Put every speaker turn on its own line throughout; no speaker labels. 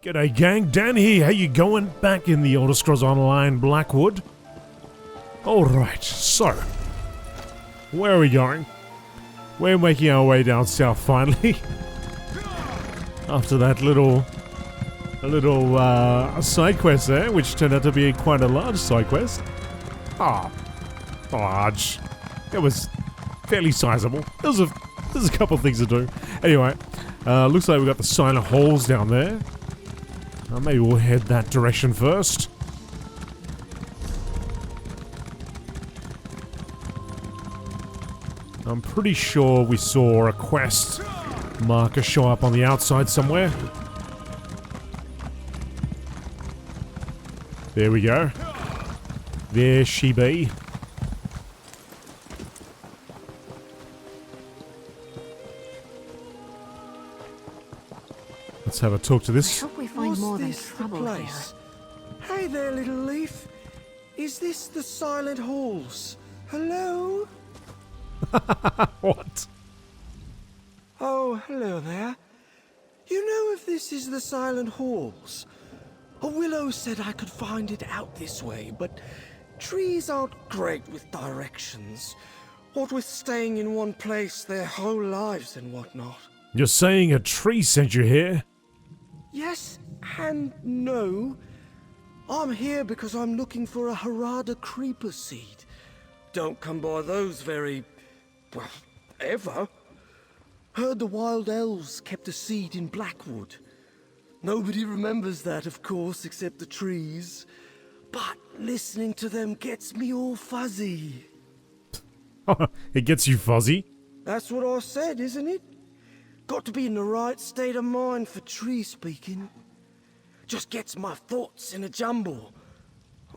G'day gang, Dan here, how you going? Back in the Elder Scrolls Online Blackwood. Alright, so, where are we going? We're making our way down south finally. After that little side quest there, which turned out to be quite a large side quest. Large. It was fairly sizable. There's a couple of things to do. Anyway, looks like we've got the silent halls down there. Maybe we'll head that direction first. I'm pretty sure we saw a quest marker show up on the outside somewhere. There we go. There she be. Let's have a talk to this.
I hope we find more than trouble here.
Hey there, little leaf. Is this the silent halls? Hello?
What?
Oh, hello there. You know if this is the silent halls? A willow said I could find it out this way, but trees aren't great with directions. What with staying in one place their whole lives and whatnot.
You're saying a tree sent you here?
Yes and no. I'm here because I'm looking for a Harrada creeper seed. Don't come by those very... well, ever. Heard the wild elves kept a seed in Blackwood. Nobody remembers that, of course, except the trees. But listening to them gets me all fuzzy.
It gets you fuzzy?
That's what I said, isn't it? Got to be in the right state of mind for tree speaking. Just gets my thoughts in a jumble.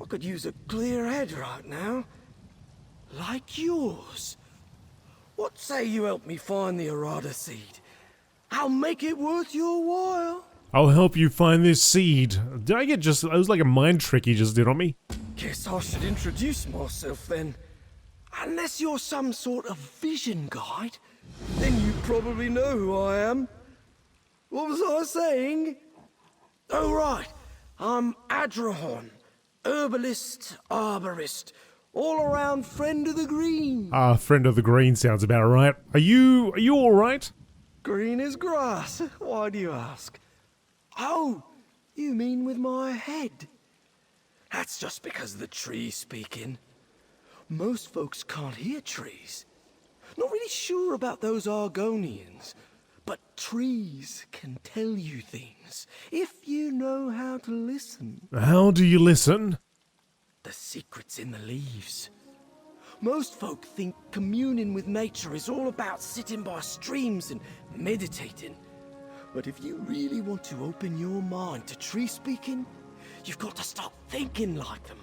I could use a clear head right now. Like yours. What say you help me find the Harrada seed? I'll make it worth your while.
I'll help you find this seed. Did I get just... it was like a mind trick he just did on me.
Guess I should introduce myself then. Unless you're some sort of vision guide, then you probably know who I am. What was I saying? Oh right, I'm Adrahawn, herbalist, arborist, all-around friend of the green.
Friend of the green sounds about right. Are you alright?
Green as grass, why do you ask? Oh, you mean with my head? That's just because of the trees speaking. Most folks can't hear trees. Not really sure about those Argonians, but trees can tell you things if you know how to listen.
How do you listen?
The secret's in the leaves. Most folk think communing with nature is all about sitting by streams and meditating. But if you really want to open your mind to tree speaking, you've got to start thinking like them.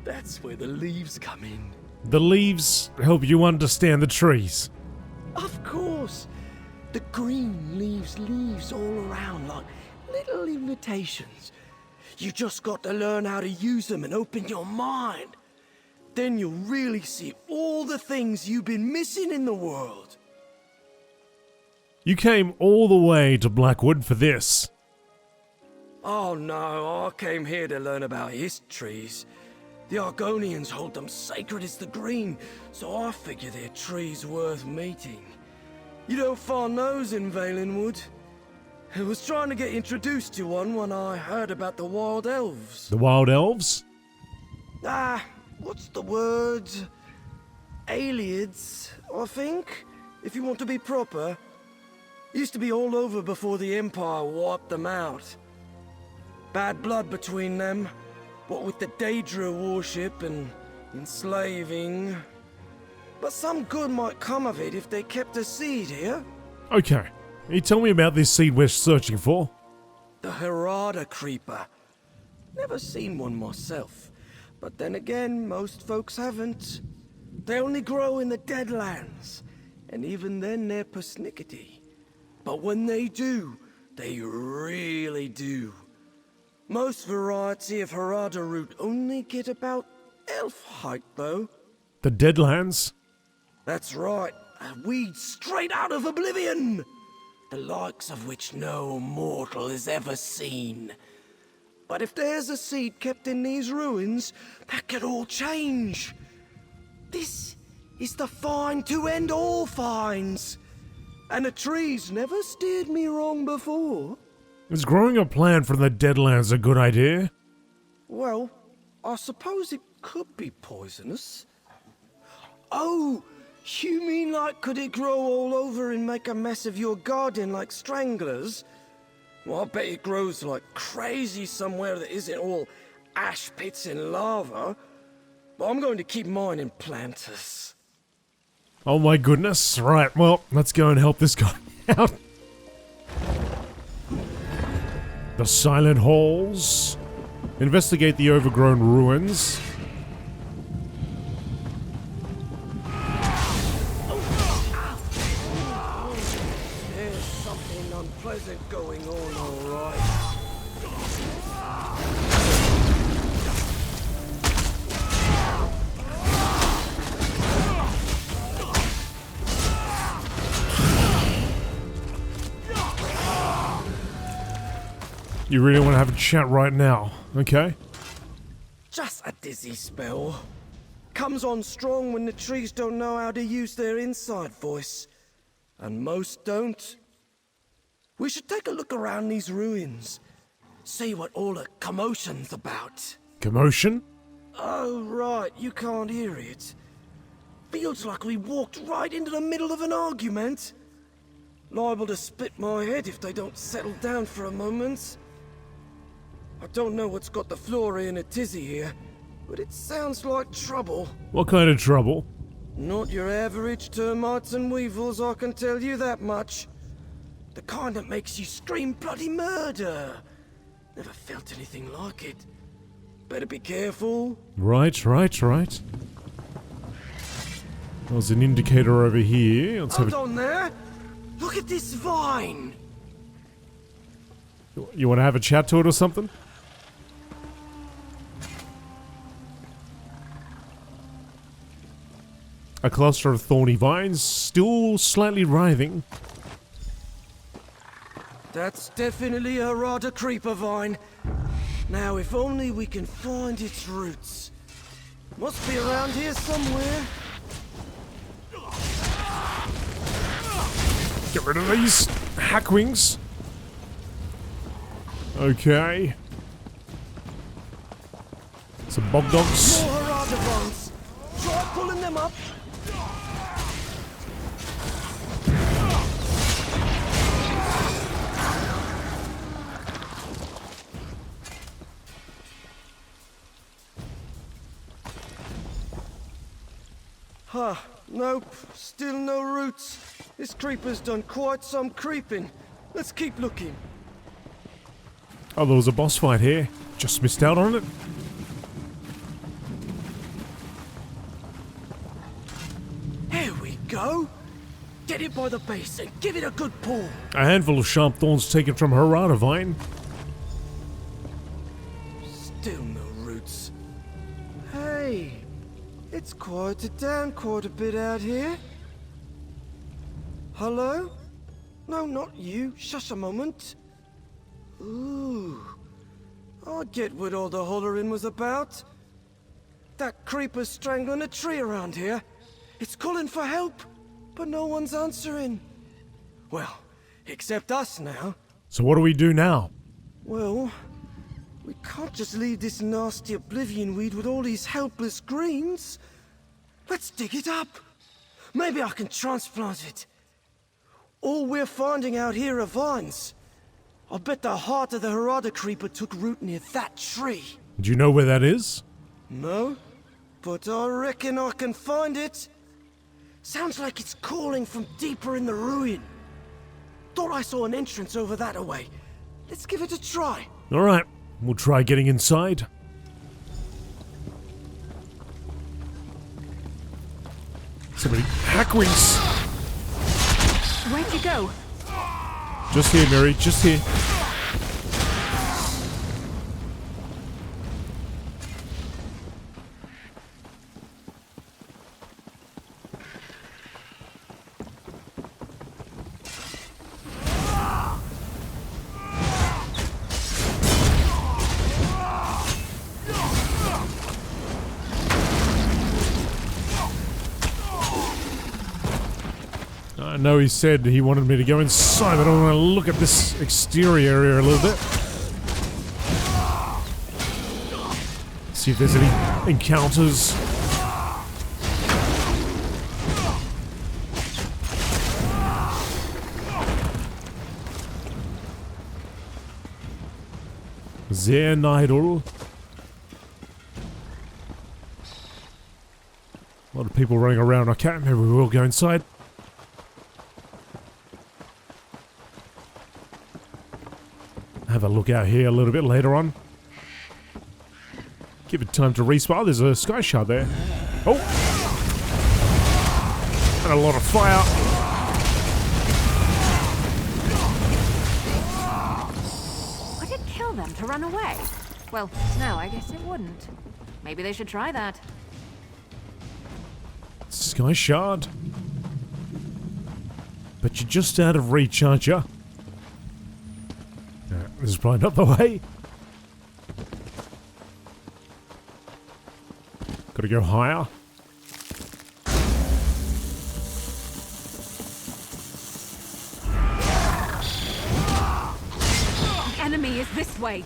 That's where the leaves come in.
The leaves help you understand the trees.
Of course. The green leaves leaves all around like little invitations. You just got to learn how to use them and open your mind. Then you'll really see all the things you've been missing in the world.
You came all the way to Blackwood for this.
Oh no, I came here to learn about his trees. The Argonians hold them sacred as the green, so I figure they're trees worth meeting. You don't find those in Valenwood. I was trying to get introduced to one when I heard about the wild elves.
The wild elves?
What's the word? Aliens, I think, if you want to be proper. Used to be all over before the Empire wiped them out. Bad blood between them, what with the Daedra worship and enslaving. But some good might come of it if they kept a seed here.
Okay, can you tell me about this seed we're searching for?
The Harrada creeper. Never seen one myself. But then again, most folks haven't. They only grow in the Deadlands. And even then they're persnickety. But when they do, they really do. Most variety of Harrada root only get about elf height, though.
The Deadlands?
That's right, a weed straight out of Oblivion. the likes of which no mortal has ever seen. But if there's a seed kept in these ruins, that could all change. This is the find to end all finds. And the trees never steered me wrong before.
Is growing a plant from the Deadlands a good idea?
Well, I suppose it could be poisonous. Oh, you mean like could it grow all over and make a mess of your garden like stranglers? Well, I bet it grows like crazy somewhere that isn't all ash pits and lava. But I'm going to keep mine in planters.
Oh my goodness. Right, well, let's go and help this guy out. The Silent Halls. Investigate the Overgrown Ruins.
There's something unpleasant going on, all right.
You really want to have a chat right now, okay?
Just a dizzy spell. Comes on strong when the trees don't know how to use their inside voice. And most don't. We should take a look around these ruins. See what all the commotion's about.
Commotion?
Oh, right, you can't hear it. Feels like we walked right into the middle of an argument. Liable to split my head if they don't settle down for a moment. I don't know what's got the flora in a tizzy here, but it sounds like trouble.
What kind of trouble?
Not your average termites and weevils, I can tell you that much. The kind that makes you scream bloody murder. Never felt anything like it. Better be careful.
Right. There's an indicator over here. Let's have
Hold on there. Look at this vine.
You want to have a chat to it or something? A cluster of thorny vines, still slightly writhing.
That's definitely a Harrada creeper vine. Now, if only we can find its roots. Must be around here somewhere.
Get rid of these hackwings. Okay. Some bog dogs.
More Harrada vines. Try pulling them up. Huh, nope, still no roots. This creeper's done quite some creeping. Let's keep looking.
Oh, there was a boss fight here. Just missed out on it.
Here we go. Get it by the base and give it a good pull.
A handful of sharp thorns taken from Harrada vine.
Still no roots. Hey, it's quieted down quite a bit out here. Hello? No, not you. Shush a moment. Ooh. I get what all the hollering was about. That creeper's strangling a tree around here. It's calling for help, but no one's answering. Well, except us now.
So what do we do now?
Well, we can't just leave this nasty Oblivion weed with all these helpless greens. Let's dig it up. Maybe I can transplant it. All we're finding out here are vines. I bet the heart of the Harrada creeper took root near that tree.
Do you know where that is?
No, but I reckon I can find it. Sounds like it's calling from deeper in the ruin. Thought I saw an entrance over that way. Let's give it a try.
Alright, we'll try getting inside. So many hackwings.
Where'd you go?
Just here, Mary, just here. know he said he wanted me to go inside, but I want to look at this exterior area a little bit. See if there's any encounters. Sehr Neidl. A lot of people running around. Okay, maybe we will go inside. Have a look out here a little bit later on. Give it time to respawn. There's a sky shard there. Oh! And a lot of fire.
Would it kill them to run away? Well, no, I guess it wouldn't. Maybe they should try that.
Sky shard. But you're just out of reach, aren't you? This is probably not the way. Gotta go higher.
The enemy is this way.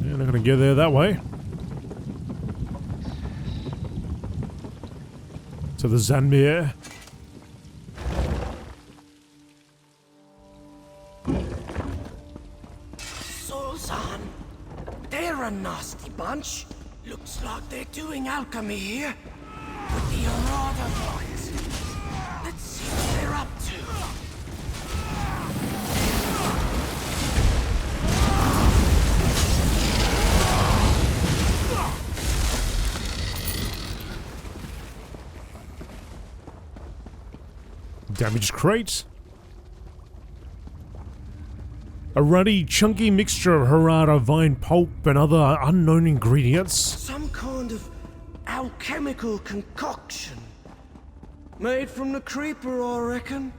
Yeah, not gonna get there that way. To the Zanmir.
Sulzan, they're a nasty bunch. Looks like they're doing alchemy here. With the Harrada Harvest. Let's see what they're up to.
Damaged crate. A ruddy, chunky mixture of Harrada vine pulp and other unknown ingredients.
Some kind of alchemical concoction. Made from the creeper, I reckon.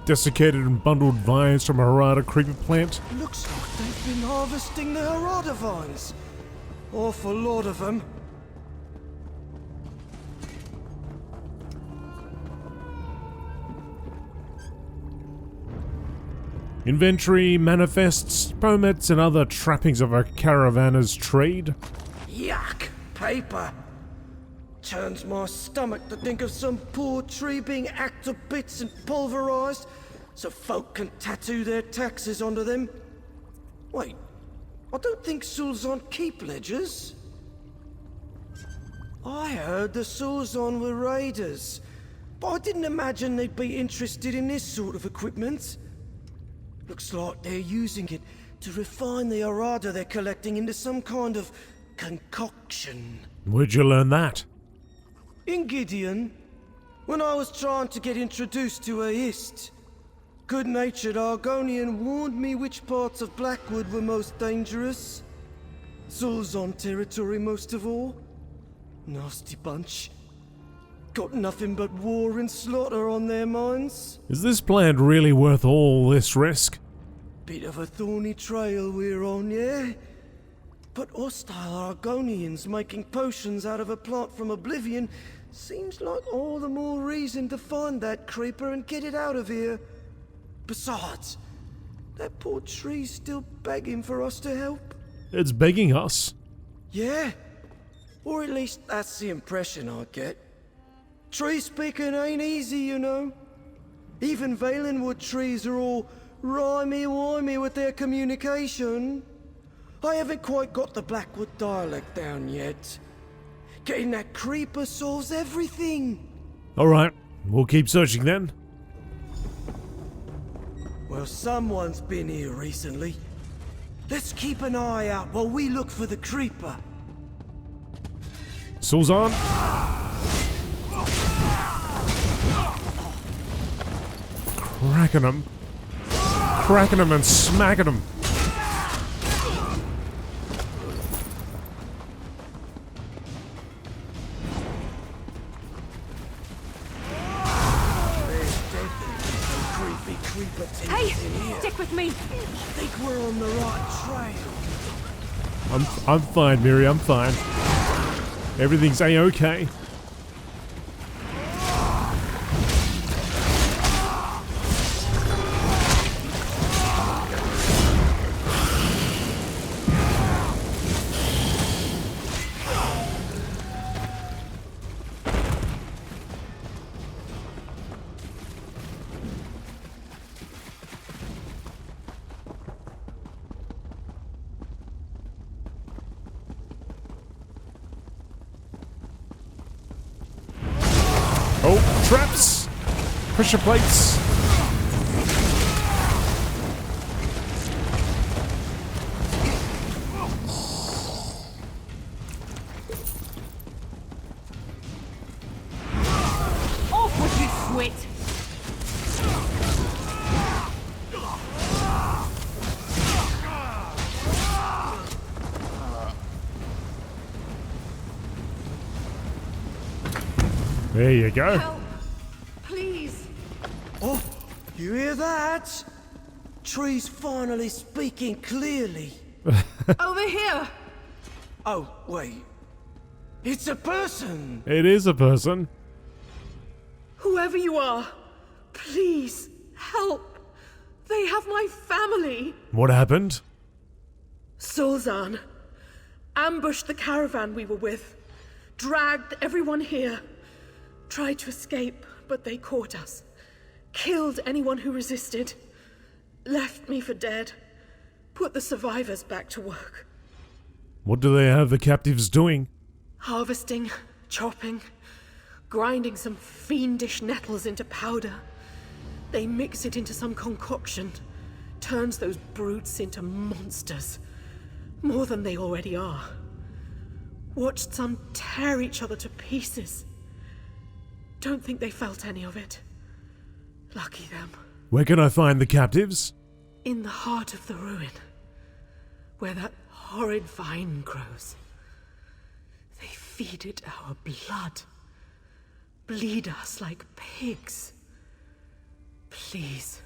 Desiccated and bundled vines from a Harrada creeper plant.
Looks like they've been harvesting the Harrada vines. Awful lot of them.
Inventory, manifests, permits, and other trappings of a caravanner's trade.
Yuck! Paper! Turns my stomach to think of some poor tree being hacked to bits and pulverized so folk can tattoo their taxes onto them. Wait, I don't think Sulzon keep ledgers. I heard the Sulzon were raiders, but I didn't imagine they'd be interested in this sort of equipment. Looks like they're using it to refine the Harrada they're collecting into some kind of concoction.
Where'd you learn that?
In Gideon, when I was trying to get introduced to a Hist. Good-natured Argonian warned me which parts of Blackwood were most dangerous. Sulzon territory most of all. Nasty bunch. Got nothing but war and slaughter on their minds.
Is this plant really worth all this risk?
Bit of a thorny trail we're on, yeah? But hostile Argonians making potions out of a plant from Oblivion seems like all the more reason to find that creeper and get it out of here. Besides, that poor tree's still begging for us to help.
It's begging us.
Yeah, or at least that's the impression I get. Tree speaking ain't easy, you know. Even Valenwood trees are all rhymey-wimey with their communication. I haven't quite got the Blackwood dialect down yet. Getting that creeper solves everything.
Alright, we'll keep searching then.
Well, someone's been here recently. Let's keep an eye out while we look for the creeper.
Sulzon? Cracking them. Cracking them and smacking them.
creeper teams
Hey,
in here.
stick with me.
I think we're on the right trail.
I'm fine, Miri, I'm fine. Everything's A-okay. Oh, traps! Pressure plates!
Off with you, Swit.
There you go.
Help, please.
Oh, you hear that? Tree's finally speaking clearly.
Over here.
Oh, wait. It's a person!
It is a person.
Whoever you are, please help. They have my family.
What happened?
Sulzan ambushed the caravan we were with, dragged everyone here, tried to escape, but they caught us, killed anyone who resisted, left me for dead, put the survivors back to work.
What do they have the captives doing?
Harvesting, chopping, grinding some fiendish nettles into powder. They mix it into some concoction, turns those brutes into monsters. More than they already are. Watched some tear each other to pieces. Don't think they felt any of it. Lucky them.
Where can I find the captives?
In the heart of the ruin, where that horrid vine grows. They feed it our blood. Bleed us like pigs. Please,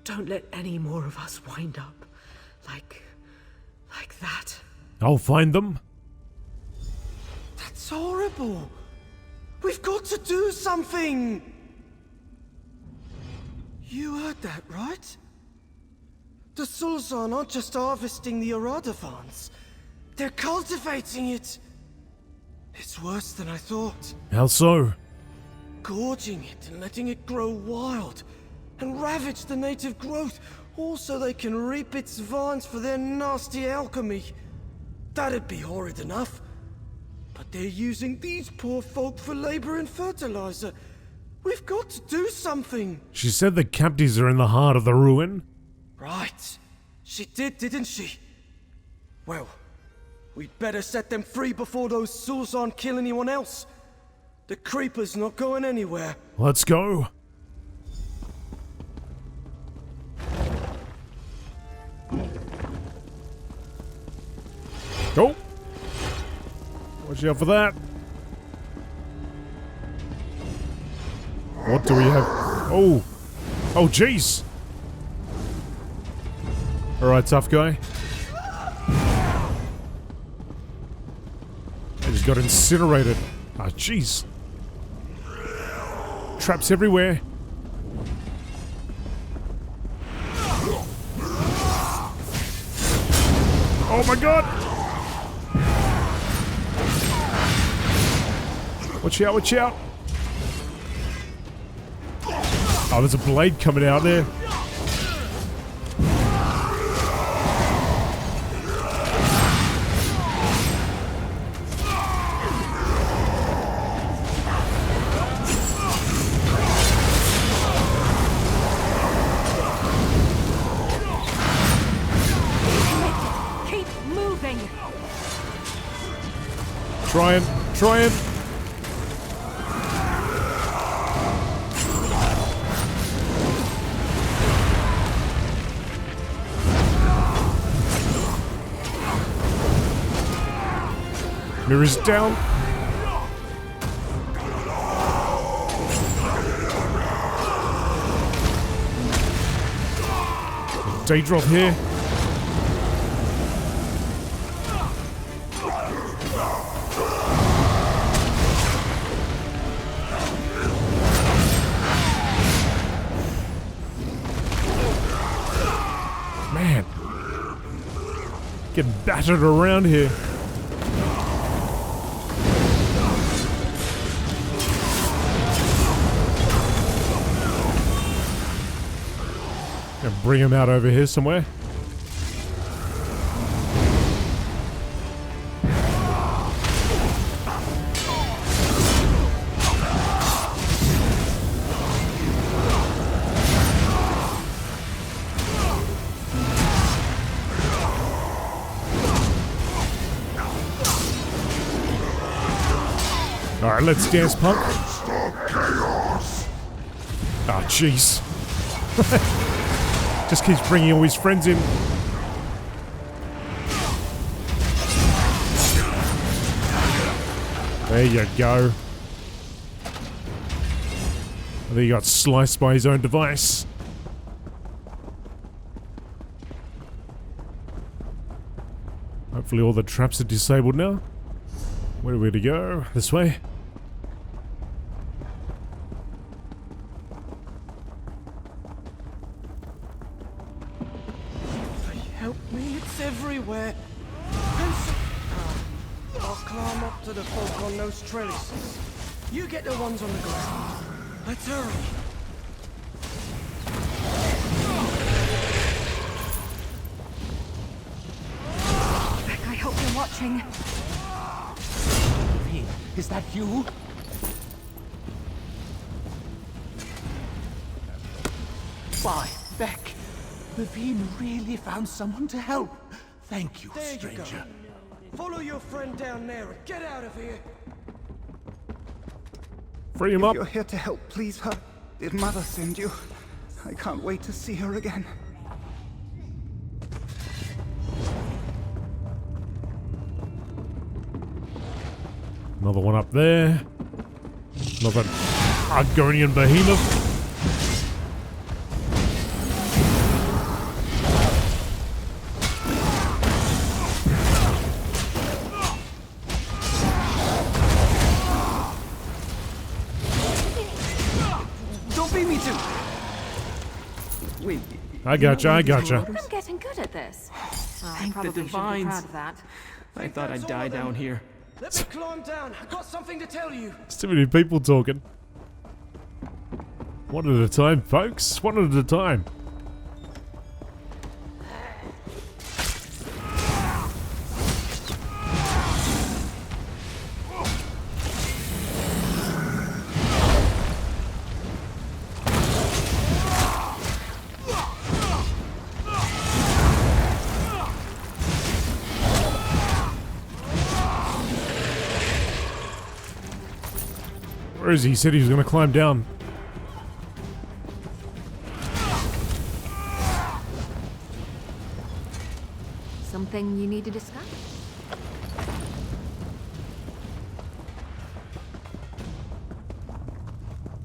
don't let any more of us wind up like that.
I'll find them.
That's horrible! We've got to do something! You heard that, right? The Sulzan aren't just harvesting the Aradavans. They're cultivating it! It's worse than I thought.
How so?
Gorging it and letting it grow wild, and ravage the native growth, all so they can reap its vines for their nasty alchemy. That'd be horrid enough. But they're using these poor folk for labor and fertilizer. We've got to do something.
She said the captives are in the heart of the ruin.
Right. She did, didn't she? Well, we'd better set them free before those Sulzan kill anyone else. The creeper's not going anywhere.
Let's go. Go. Watch out for that. What do we have? Oh. Oh, jeez. Alright, tough guy. I just got incinerated. Ah, jeez. Traps everywhere. Oh my god! Watch out, watch out! Oh, there's a blade coming out there.
Keep moving.
Trying. Mirror's down. Daedroth here. Man. Getting battered around here. Gonna bring him out over here somewhere. Alright, let's dance, punk. Ah, jeez. Just keeps bringing all his friends in. There you go. I think he got sliced by his own device. Hopefully all the traps are disabled now. Where are we to go? This way?
Help me, it's everywhere. I'll climb up to the folk on those trellises. You get the ones on the ground. Let's hurry.
Beck, I hope you're watching.
Is that you? Why, Beck, Bevene really found someone to help. Thank you,
There
stranger.
you go. Follow your friend down there and get out of here.
Free him up.
You're here to help, please, her. Did Mother send you? I can't wait to see her again.
Another one up there. Another Argonian behemoth.
Don't beat me too! Wait.
I gotcha, I gotcha.
I'm getting good at this. Well, I
Thank the
probably shouldn't be
divines.
proud of that.
I thought I'd die down here.
Let me climb down. I've got something to tell you.
There's too many people talking. One at a time, folks. One at a time. Where is he? He said he was going to climb down.
Something you need to discuss?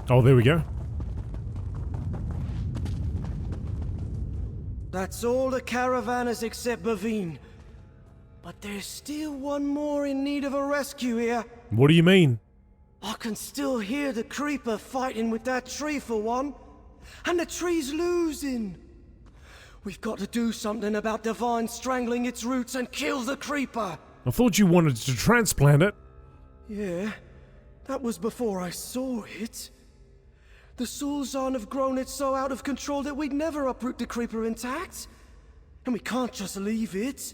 Oh, there we go.
That's all the caravanners except Bevene. But there's still one more in need of a rescue here.
What do you mean?
I can still hear the creeper fighting with that tree for one. And the tree's losing. We've got to do something about the vine strangling its roots and kill the creeper.
I thought you wanted to transplant it.
Yeah, that was before I saw it. The Sulzan have grown it so out of control that we'd never uproot the creeper intact. And we can't just leave it.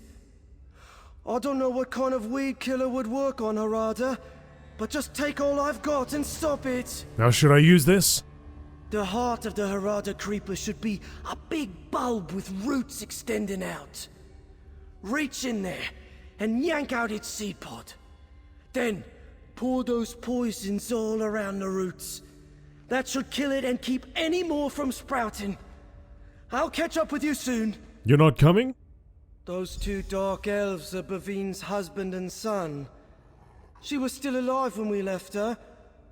I don't know what kind of weed killer would work on Harrada, but just take all I've got and stop it.
Now, should I use this?
The heart of the Harrada creeper should be a big bulb with roots extending out. Reach in there and yank out its seed pod. Then pour those poisons all around the roots. That should kill it and keep any more from sprouting. I'll catch up with you soon.
You're not coming?
Those two dark elves are Bevene's husband and son. She was still alive when we left her,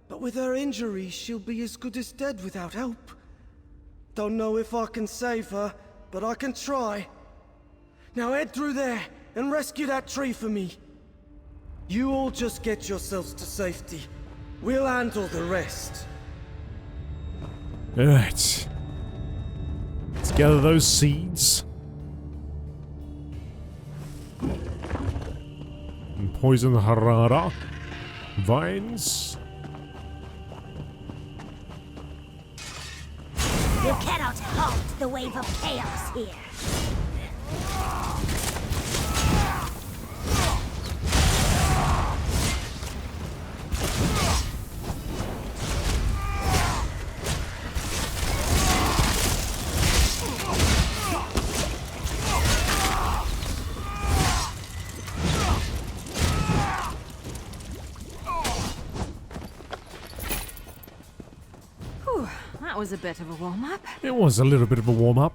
but with her injuries, she'll be as good as dead without help. Don't know if I can save her, but I can try. Now head through there and rescue that tree for me. You all just get yourselves to safety. We'll handle the rest.
Alright. Let's gather those seeds. And poison the Harrada vines.
You cannot halt the wave of chaos here.
Whew, that was a bit of a warm-up.
It was a little bit of a warm-up.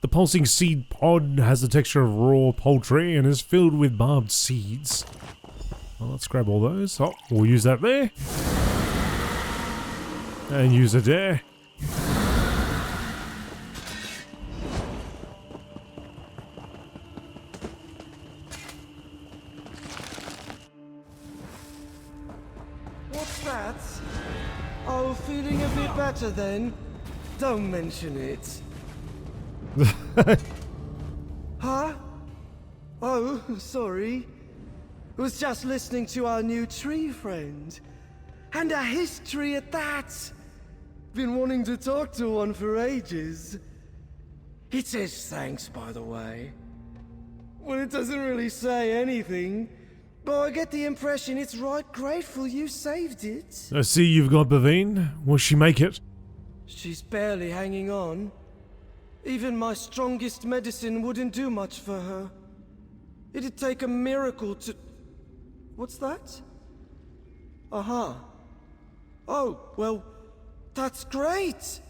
The pulsing seed pod has the texture of raw poultry and is filled with barbed seeds. Well, let's grab all those. Oh, we'll use that there. And use it there.
What's that? Oh, feeling a bit better then? Don't mention it. Huh? Oh, sorry. Was just listening to our new tree friend. And a history at that. Been wanting to talk to one for ages. It says thanks, by the way. Well, it doesn't really say anything. But I get the impression it's right grateful you saved it.
I see you've got Bevene. Will she make it?
She's barely hanging on. Even my strongest medicine wouldn't do much for her. It'd take a miracle to... What's that? Aha. Oh, well, that's great.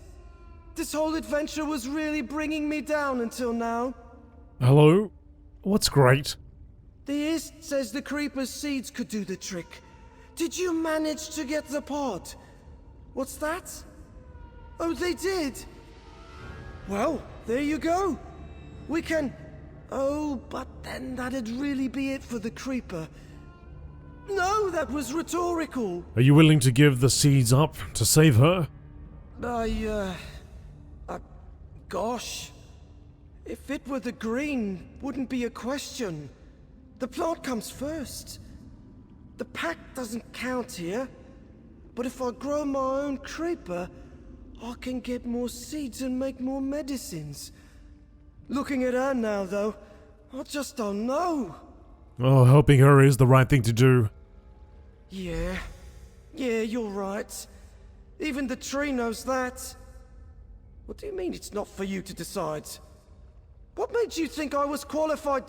This whole adventure was really bringing me down until now.
Hello? What's great?
The East says the Creeper's seeds could do the trick. Did you manage to get the pod? What's that? Oh, they did. Well, there you go. We can... Oh, but then that'd really be it for the Creeper. No, that was rhetorical.
Are you willing to give the seeds up to save her?
Gosh. If it were the green, wouldn't be a question. The plant comes first. The pack doesn't count here. But if I grow my own Creeper, I can get more seeds and make more medicines. Looking at her now, though, I just don't know.
Oh, helping her is the right thing to do.
Yeah, you're right. Even the tree knows that. What do you mean it's not for you to decide? What made you think I was qualified?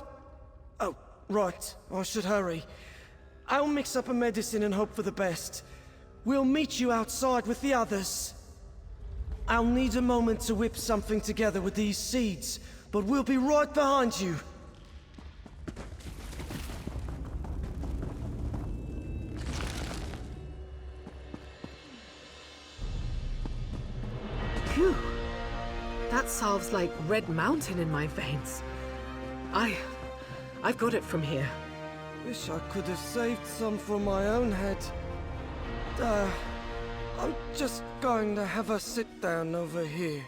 Oh, right, I should hurry. I'll mix up a medicine and hope for the best. We'll meet you outside with the others. I'll need a moment to whip something together with these seeds, but we'll be right behind you.
Phew. That salve's like Red Mountain in my veins. I've got it from here.
Wish I could have saved some from my own head. I'm just going to have a sit down over here.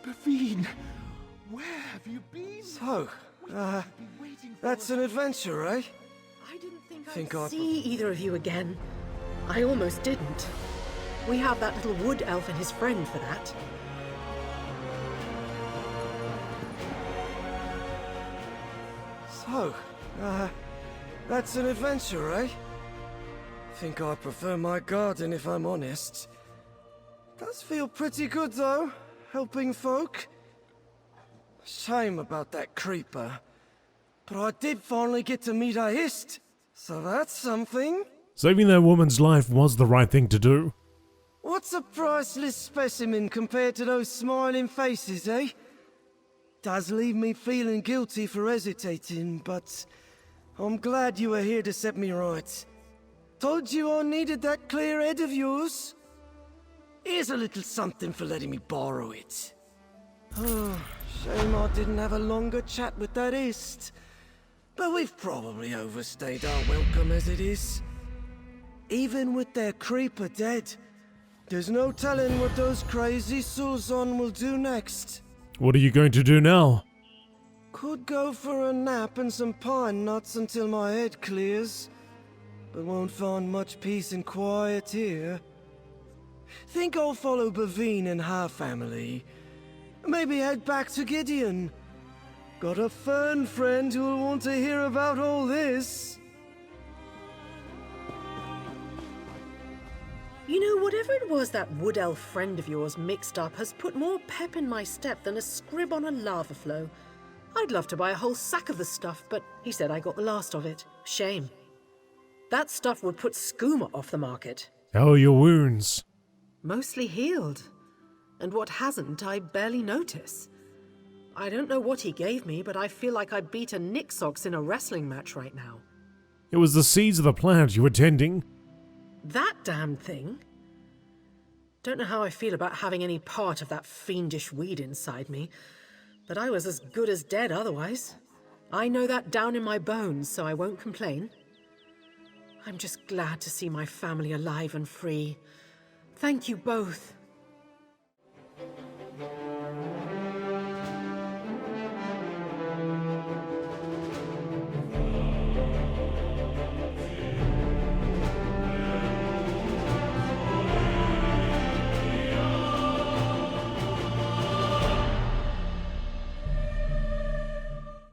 Bevene, where have you been?
So, that's an adventure, eh?
I didn't think
Think
I'd
I'd-
see either of you again. I almost didn't. We have that little wood elf and his friend for that.
So, that's an adventure, eh? Think I prefer my garden if I'm honest. Does feel pretty good though, helping folk. Shame about that Creeper. But I did finally get to meet a Hist, so that's something.
Saving that woman's life was the right thing to do.
What's a priceless specimen compared to those smiling faces, eh? Does leave me feeling guilty for hesitating, but I'm glad you were here to set me right. Told you I needed that clear head of yours. Here's a little something for letting me borrow it. Oh, shame I didn't have a longer chat with that Ist. But we've probably overstayed our welcome as it is. Even with their creeper dead, there's no telling what those crazy Suzon will do next.
What are you going to do now?
Could go for a nap and some pine nuts until my head clears, but won't find much peace and quiet here. Think I'll follow Bevene and her family. Maybe head back to Gideon. Got a fern friend who'll want to hear about all this.
You know, whatever it was that wood elf friend of yours mixed up has put more pep in my step than a scrib on a lava flow. I'd love to buy a whole sack of the stuff, but he said I got the last of it. Shame. That stuff would put skooma off the market.
How are your wounds?
Mostly healed. And what hasn't, I barely notice. I don't know what he gave me, but I feel like I beat a Nixox in a wrestling match right now.
It was the seeds of the plant you were tending.
That damn thing? Don't know how I feel about having any part of that fiendish weed inside me, but I was as good as dead otherwise. I know that down in my bones, so I won't complain. I'm just glad to see my family alive and free. Thank you both.